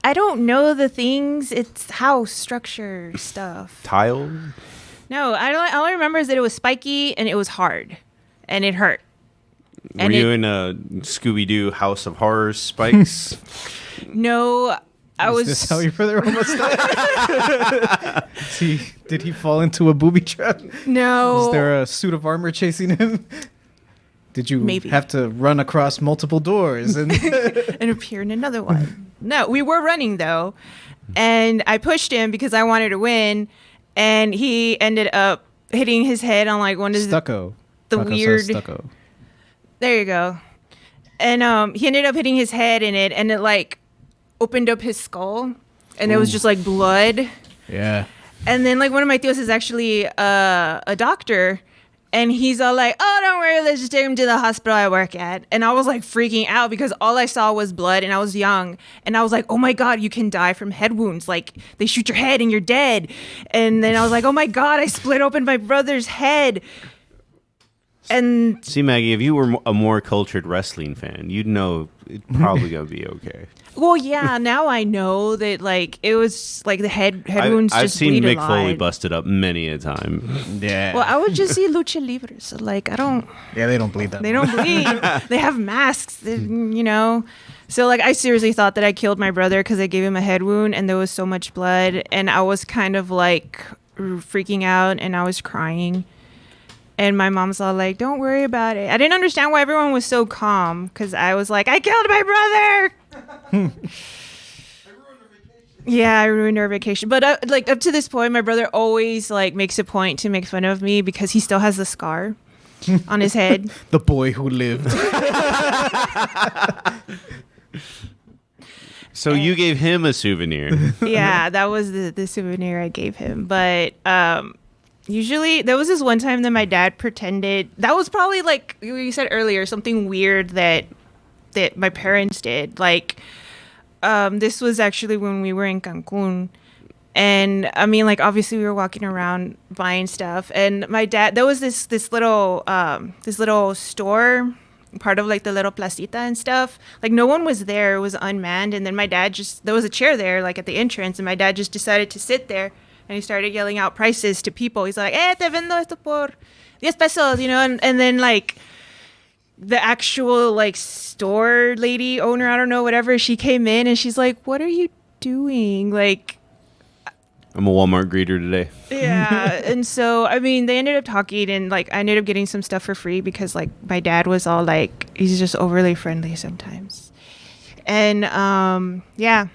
I don't know the things. It's house structure stuff. Tile? No, all I remember is that it was spiky and it was hard and it hurt. Were you in a Scooby-Doo House of Horrors spikes? No, I was. Is this how your brother almost died? Did he fall into a booby trap? No. Is there a suit of armor chasing him? Did you have to run across multiple doors and and appear in another one? No, we were running though, and I pushed him because I wanted to win, and he ended up hitting his head on like one of stucco. the Taco weird stucco. There you go. And he ended up hitting his head in it, and it like opened up his skull, and there was just like blood. Yeah. And then like one of my tios is actually a doctor, and he's all like, "Oh, don't worry, let's just take him to the hospital I work at." And I was like freaking out because all I saw was blood, and I was young, and I was like, "Oh my God, you can die from head wounds. Like they shoot your head and you're dead." And then I was like, "Oh my God, I split open my brother's head." And see, Maggie, if you were a more cultured wrestling fan, you'd know it's probably gonna be okay. Well, yeah, now I know that like it was like the head wounds. I've just seen bleed Mick a Foley lot. busted up many a time. Yeah. Well, I would just see lucha libres. So like I don't. Yeah, they don't bleed that. They don't bleed. They have masks. You know. So like I seriously thought that I killed my brother because I gave him a head wound and there was so much blood, and I was kind of like freaking out and I was crying. And my mom's all like, "Don't worry about it." I didn't understand why everyone was so calm because I was like, "I killed my brother." Yeah, I ruined our vacation. But like up to this point, my brother always like makes a point to make fun of me because he still has the scar on his head. The boy who lived. So you gave him a souvenir. Yeah, that was the souvenir I gave him. But usually, there was this one time that my dad pretended. That was probably like you said earlier, something weird that my parents did. Like, this was actually when we were in Cancun. And I mean, like, obviously we were walking around buying stuff. And my dad, there was this little store, part of like the little placita and stuff. Like no one was there. It was unmanned. And then my dad there was a chair there, like at the entrance. And my dad just decided to sit there. And he started yelling out prices to people. He's like, te vendo esto por 10 pesos, you know? And then, like, the actual, like, store lady, owner, I don't know, whatever, she came in and she's like, "What are you doing?" Like, I'm a Walmart greeter today. yeah. And so, I mean, they ended up talking and, like, I ended up getting some stuff for free because, like, my dad was all, like, he's just overly friendly sometimes. And, yeah,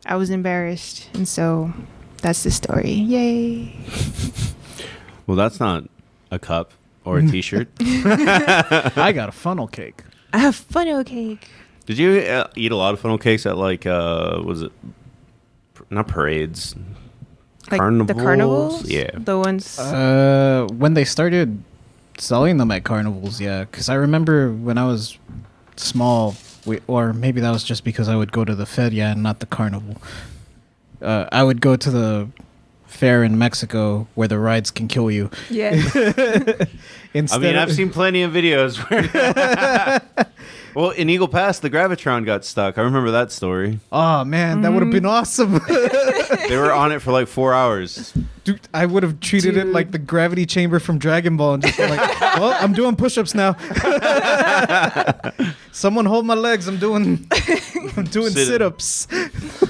I was embarrassed. And so... that's the story. Yay. Well, that's not a cup or a t-shirt. I got a funnel cake. I have funnel cake. Did you eat a lot of funnel cakes at like, was it not parades? Like carnivals? the carnivals? Yeah. The ones. When they started selling them at carnivals, yeah. Because I remember when I was small, or maybe that was just because I would go to the feria and not the carnival. I would go to the fair in Mexico where the rides can kill you. Yeah. I mean, I've seen plenty of videos where... Well, in Eagle Pass, the Gravitron got stuck. I remember that story. Oh, man, that would have been awesome. They were on it for like 4 hours. Dude, I would have treated it like the gravity chamber from Dragon Ball and just been like, well, I'm doing push-ups now. Someone hold my legs. I'm doing sit-ups.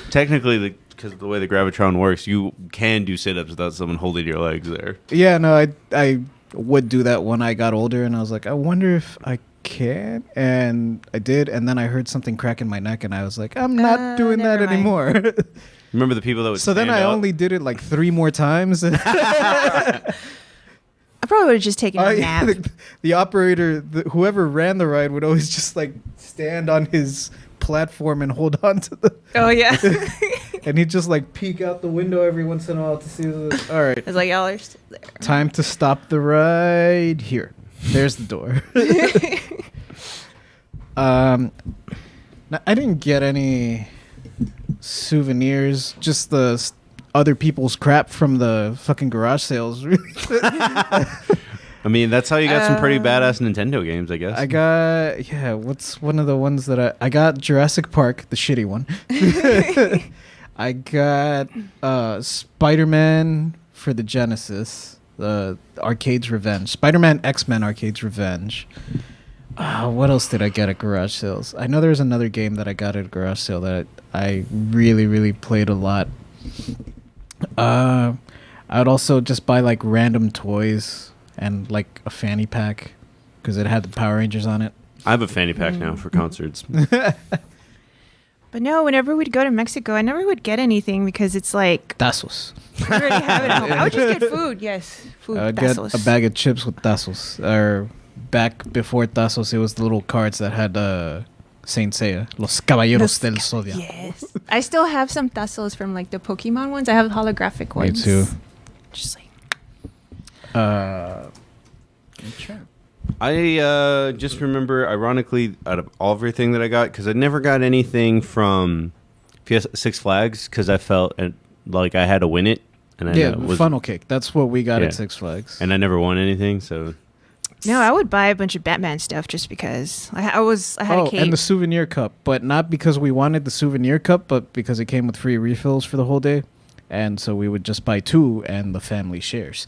Technically, because of the way the Gravitron works, you can do sit-ups without someone holding your legs there. Yeah, no, I would do that when I got older, and I was like, I wonder if I can, and I did, and then I heard something crack in my neck, and I was like, I'm not doing that never mind. anymore. Remember the people that would So then I only did it like 3 more times. I probably would have just taken a nap. The operator, whoever ran the ride, would always just like stand on his platform and hold on to the. Oh yeah. And he'd just like peek out the window every once in a while to see. All right, It's like y'all are still there. time to stop the ride. Here, there's the door. I didn't get any souvenirs. Just the other people's crap from the fucking garage sales. I mean, that's how you got some pretty badass Nintendo games, I guess. I got what's one of the ones that I got? Jurassic Park, the shitty one. I got Spider-Man for the Genesis, the Arcade's Revenge. Spider-Man X-Men Arcade's Revenge. What else did I get at garage sales? I know there's another game that I got at a garage sale that I really, really played a lot. I would also just buy like random toys and like a fanny pack because it had the Power Rangers on it. I have a fanny pack now for concerts. But no, whenever we'd go to Mexico, I never would get anything because it's like Tazos. we already have it at home. I would just get food. Yes, food. I would get Tazos. a bag of chips with Tazos. Or back before Tazos, it was the little cards that had Saint Seiya. Los Caballeros del Zodiac. Yes, I still have some Tazos from like the Pokemon ones. I have holographic Me ones. too. Just like I just remember, ironically, out of everything that I got, because I never got anything from Six Flags, because I felt like I had to win it. And I funnel cake. That's what we got Yeah. at Six Flags. And I never won anything, so... no, I would buy a bunch of Batman stuff just because I had a cape. And the souvenir cup, but not because we wanted the souvenir cup, but because it came with free refills for the whole day. And so we would just buy two, and the family shares.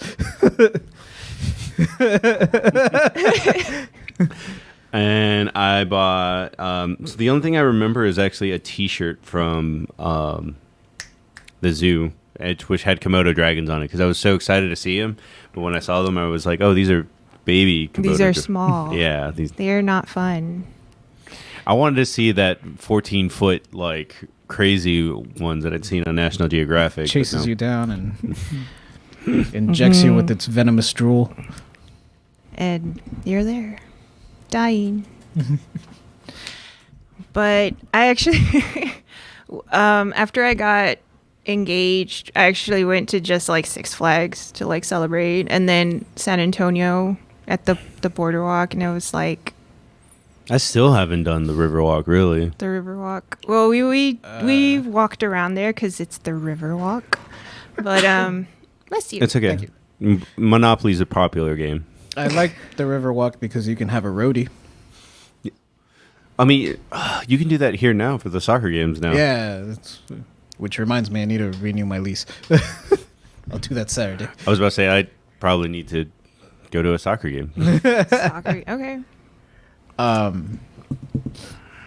And I bought... so the only thing I remember is actually a T-shirt from the zoo, which had Komodo dragons on it, because I was so excited to see them. But when I saw them, I was like, oh, these are baby Komodo. These are small. Yeah. They are not fun. I wanted to see that 14-foot, like, crazy ones that I'd seen on National Geographic. Chases you down and injects you with its venomous drool. And you're there, dying. But I actually, after I got engaged, I actually went to just like Six Flags to like celebrate, and then San Antonio at the Boardwalk, and it was like I still haven't done the Riverwalk, really. the Riverwalk. Well, we walked around there because it's the Riverwalk, but bless you. It's okay. Thank you. Monopoly's a popular game. I like the Riverwalk because you can have a roadie. I mean, you can do that here now for the soccer games now. Yeah, which reminds me, I need to renew my lease. I'll do that Saturday. I was about to say, I probably need to go to a soccer game. Soccer. Okay.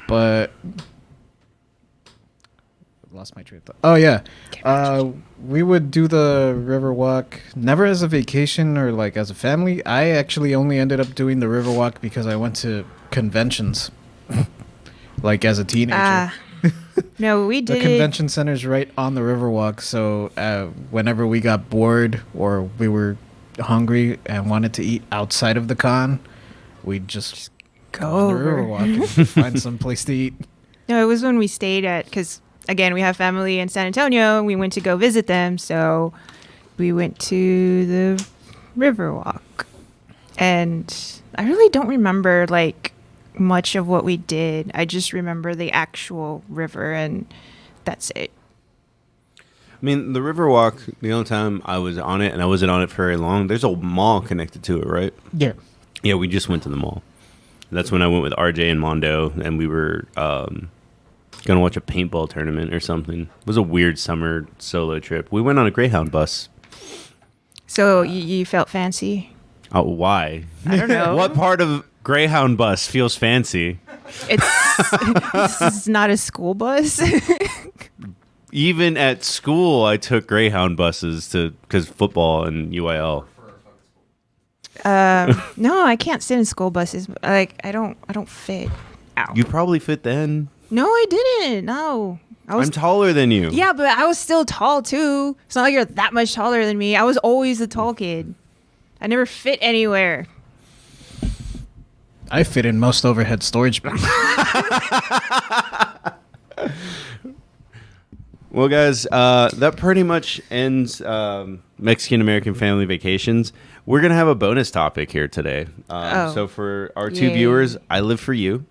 But lost my train of thought. Oh yeah, we would do the Riverwalk never as a vacation or like as a family. I actually only ended up doing the Riverwalk because I went to conventions, like as a teenager. No, we The did convention center's right on the Riverwalk, so whenever we got bored or we were hungry and wanted to eat outside of the con, we'd just go on the over. Riverwalk and find some place to eat. No, it was when we stayed at, because again, we have family in San Antonio, and we went to go visit them, so we went to the Riverwalk. And I really don't remember like much of what we did. I just remember the actual river, and that's it. I mean, the Riverwalk, the only time I was on it, and I wasn't on it for very long, there's a mall connected to it, right? Yeah. Yeah, we just went to the mall. That's when I went with RJ and Mondo, and we were going to watch a paintball tournament or something. It was a weird summer solo trip. We went on a Greyhound bus. So you felt fancy? Oh, why? I don't know. What part of Greyhound bus feels fancy? This is not a school bus. Even at school, I took Greyhound buses because football and UIL. No, I can't sit in school buses. Like I don't fit. Ow. You probably fit then. No, I didn't. No. I'm taller than you. Yeah, but I was still tall too. It's not like you're that much taller than me. I was always the tall kid. I never fit anywhere. I fit in most overhead storage bins. Well, guys, that pretty much ends Mexican American family vacations. We're going to have a bonus topic here today. So for our two Yay. viewers, I Live For You.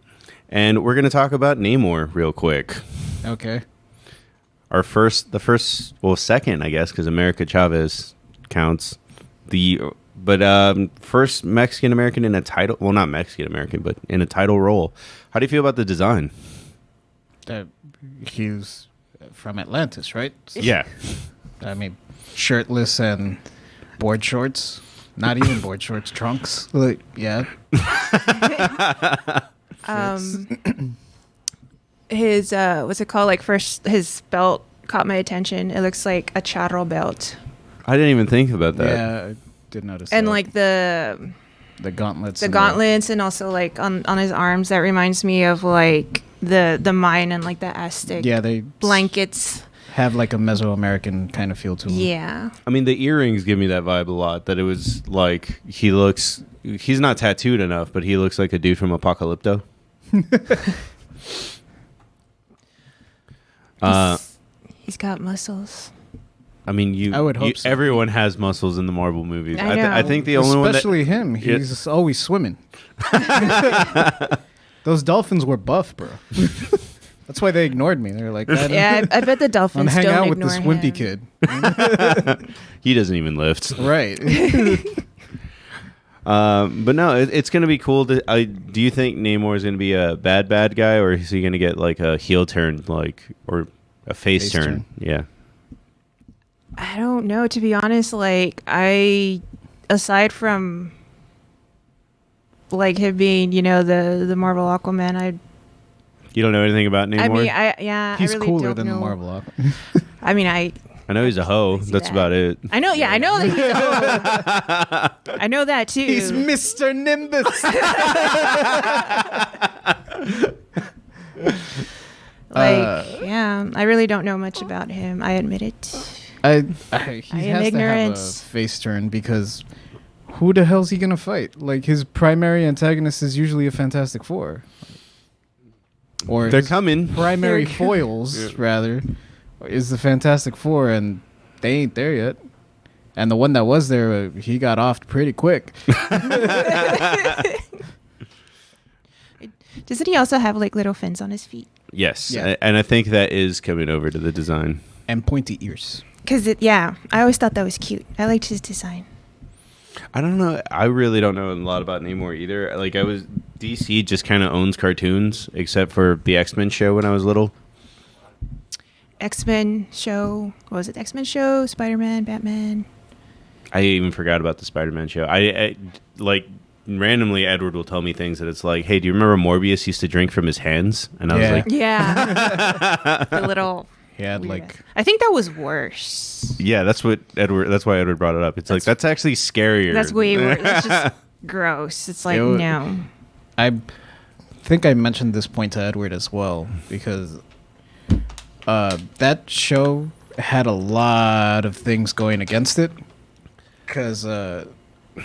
And we're going to talk about Namor real quick. Okay. Second, I guess, because America Chavez counts. First Mexican American in a title. Well, not Mexican American, but in a title role. How do you feel about the design? He was from Atlantis, right? Yeah. I mean, shirtless and board shorts. Not even board shorts, trunks. Like, yeah. His what's it called? Like first, his belt caught my attention. It looks like a charro belt, I didn't even think about that. Yeah, I did notice and that. like the gauntlets. gauntlets, and also like on his arms. That reminds me of like the Mayan and like the Aztec Yeah, they blankets. have like a Mesoamerican kind of feel to them. Yeah. I mean, the earrings give me that vibe a lot. That it was like he's not tattooed enough, but he looks like a dude from Apocalypto. He's got muscles. I mean, I would hope so. Everyone has muscles in the Marvel movies. I know. I think the only one that Especially him. He's always swimming. Those dolphins were buff, bro. That's why they ignored me. They're like, Yeah, I bet the I'm dolphins hang don't out with ignore this wimpy him. kid. he doesn't even lift. Right. But no, it's going to be cool. Do you think Namor is going to be a bad guy, or is he going to get like a heel turn, or a face turn? Yeah. I don't know, to be honest. Like, aside from like him being, the Marvel Aquaman, You don't know anything about Namor? I mean, He's I really cooler don't than know. the Marvel. I mean, I know he's a hoe. see That's that. about it. I know that he's a hoe. I know that too. He's Mr. Nimbus. I really don't know much about him. I admit it. He I am has to have a ignorant. face turn because who the hell's he gonna fight? Like his primary antagonist is usually a Fantastic Four, or They're his coming. primary They're foils rather is the Fantastic Four, and they ain't there yet. And the one that was there, he got off pretty quick. Doesn't he also have like little fins on his feet? Yes. Yeah. And I think that is coming over to the design. And pointy ears. I always thought that was cute. I liked his design. I don't know. I really don't know a lot about Namor either. DC just kind of owns cartoons, except for the X-Men show when I was little. X-Men show. What was it? X-Men show, Spider-Man, Batman. I even forgot about the Spider-Man show. I randomly Edward will tell me things that it's like, hey, do you remember Morbius used to drink from his hands? And I was Yeah. like, Yeah. The little. He had weird- I think that was worse. yeah, that's why Edward brought it up. It's like, that's actually scarier. That's way worse. It's just gross. It's like, no. I think I mentioned this point to Edward as well because that show had a lot of things going against it because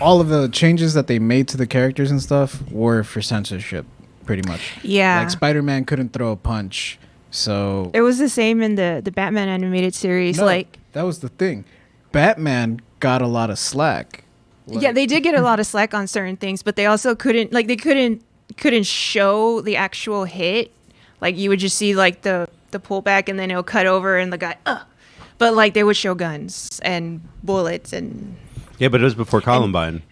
all of the changes that they made to the characters and stuff were for censorship, pretty much. Yeah. Like Spider-Man couldn't throw a punch, so It was the same in the Batman animated series. No, that was the thing. Batman got a lot of slack. Yeah, they did get a lot of slack on certain things, but they also couldn't show the actual hit. Like you would just see like the pullback, and then it'll cut over, and the guy, but like they would show guns and bullets and. Yeah, but it was before Columbine.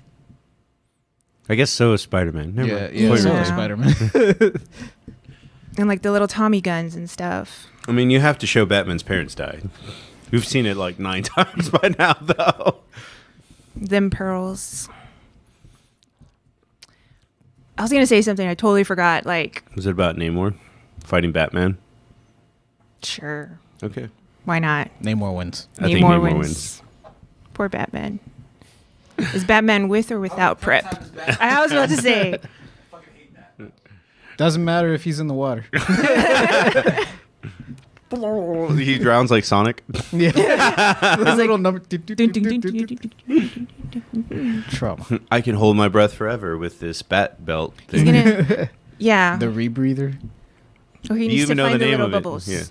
I guess so is Spider-Man. Never mind. Yeah, so Yeah. was Spider-Man. And like the little Tommy guns and stuff. I mean, you have to show Batman's parents died. We've seen it like 9 times by now, though. Them pearls. I was gonna say something I totally forgot. Like, Was it about Namor fighting Batman? sure, Okay. why not? Namor wins. I think Namor wins. Poor Batman. Is Batman with or without prep? I was about to say. Fucking hate that. Doesn't matter if he's in the water. He drowns like Sonic. Yeah. The little number. Dun, dun, dun, dun, dun, dun. Trauma. I can hold my breath forever with this bat belt He's thing. gonna, yeah. The rebreather. Or he Do needs you to even know find the the name little of it? bubbles. Yeah.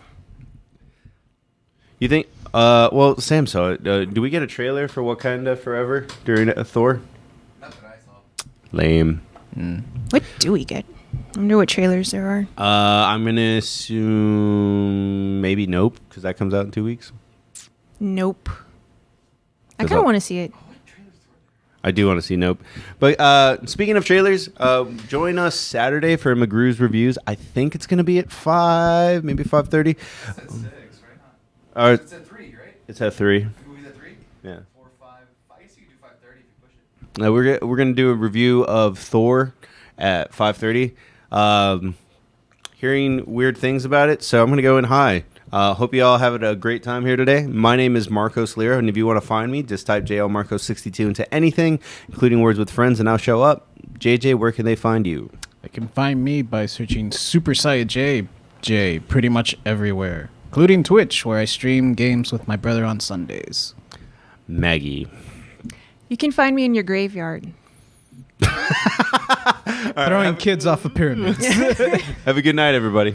You think? Well, Sam saw it. Do we get a trailer for Wakanda Forever during Thor? Not that I saw. Lame. What do we get? I wonder what trailers there are. I'm gonna assume maybe Nope, because that comes out in 2 weeks. Nope. I Does kind of that- want to see it. I do want to see Nope. But speaking of trailers, join us Saturday for McGrew's reviews. I think it's gonna be at 5, maybe 5:30. It's at 6, right? Or It's at 3, right? it's at 3. The movie's at 3? Yeah. 4, 5. I guess you could do 5:30 if you push it. We're gonna do a review of Thor at 5:30. Hearing weird things about it, so I'm gonna go in high. Hope you all have a great time here today. My name is Marcos Lira, and if you want to find me, just type JL Marcos 62 into anything, including Words with Friends, and I'll show up. JJ, where can they find you? They can find me by searching Super Saiyan J pretty much everywhere, including Twitch, where I stream games with my brother on Sundays. Maggie. You can find me in your graveyard. Throwing kids off of pyramids. Have a good night, everybody.